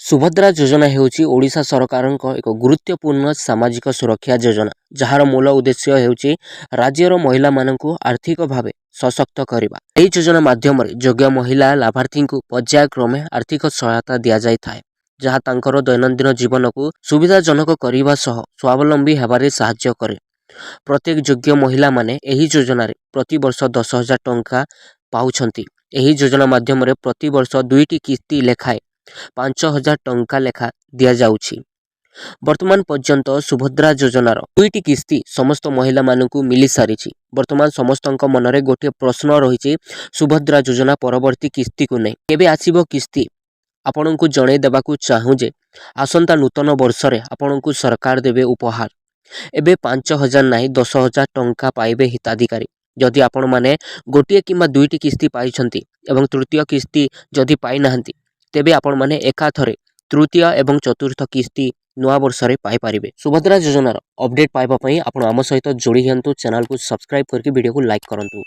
ସୁଭଦ୍ରା ଯୋଜନା ହେଉଛି ଓଡ଼ିଶା ସରକାରଙ୍କ ଏକ ଗୁରୁତ୍ୱପୂର୍ଣ୍ଣ ସାମାଜିକ ସୁରକ୍ଷା ଯୋଜନା, ଯାହାର ମୂଳ ଉଦ୍ଦେଶ୍ୟ ହେଉଛି ରାଜ୍ୟର ମହିଳାମାନଙ୍କୁ ଆର୍ଥିକ ଭାବେ ସଶକ୍ତ କରିବା। ଏହି ଯୋଜନା ମାଧ୍ୟମରେ ଯୋଗ୍ୟ ମହିଳା ଲାଭାର୍ଥୀଙ୍କୁ ପର୍ଯ୍ୟାୟକ୍ରମେ ଆର୍ଥିକ ସହାୟତା ଦିଆଯାଇଥାଏ, ଯାହା ତାଙ୍କର ଦୈନନ୍ଦିନ ଜୀବନକୁ ସୁବିଧାଜନକ କରିବା ସହ ସ୍ୱାବଲମ୍ବୀ ହେବାରେ ସାହାଯ୍ୟ କରେ। ପ୍ରତ୍ୟେକ ଯୋଗ୍ୟ ମହିଳାମାନେ ଏହି ଯୋଜନାରେ ପ୍ରତିବର୍ଷ 10,000 ଟଙ୍କା ପାଉଛନ୍ତି। ଏହି ଯୋଜନା ମାଧ୍ୟମରେ ପ୍ରତିବର୍ଷ 2ଟି କିସ୍ତି ଲେଖାଏଁ 5,000 ଟଙ୍କା ଲେଖା ଦିଆଯାଉଛି। ବର୍ତ୍ତମାନ ପର୍ଯ୍ୟନ୍ତ ସୁଭଦ୍ରା ଯୋଜନାର 2ଟି କିସ୍ତି ସମସ୍ତ ମହିଳାମାନଙ୍କୁ ମିଳିସାରିଛି। ବର୍ତ୍ତମାନ ସମସ୍ତଙ୍କ ମନରେ ଗୋଟିଏ ପ୍ରଶ୍ନ ରହିଛି, ସୁଭଦ୍ରା ଯୋଜନା ପରବର୍ତ୍ତୀ କିସ୍ତିକୁ ନେଇ କେବେ ଆସିବ କିସ୍ତି? ଆପଣଙ୍କୁ ଜଣାଇ ଦେବାକୁ ଚାହୁଁ ଯେ ଆସନ୍ତା ନୂତନ ବର୍ଷରେ ଆପଣଙ୍କୁ ସରକାର ଦେବେ ଉପହାର। ଏବେ 5,000 ନାହିଁ 10,000 ଟଙ୍କା ପାଇବେ ହିତାଧିକାରୀ। ଯଦି ଆପଣମାନେ ଗୋଟିଏ କିମ୍ବା 2ଟି କିସ୍ତି ପାଇଛନ୍ତି ଏବଂ ତୃତୀୟ କିସ୍ତି ଯଦି ପାଇନାହାନ୍ତି, ତେବେ ଆପଣମାନେ ଏକାଥରେ ତୃତୀୟ ଏବଂ ଚତୁର୍ଥ କିସ୍ତି ନୂଆ ବର୍ଷରେ ପାଇପାରିବେ। ସୁଭଦ୍ରା ଯୋଜନାର ଅପଡେଟ୍ ପାଇବା ପାଇଁ ଆପଣ ଆମ ସହିତ ଯୋଡ଼ି ହୁଅନ୍ତୁ। ଚ୍ୟାନେଲକୁ ସବସ୍କ୍ରାଇବ୍ କରିକି ଭିଡ଼ିଓକୁ ଲାଇକ୍ କରନ୍ତୁ।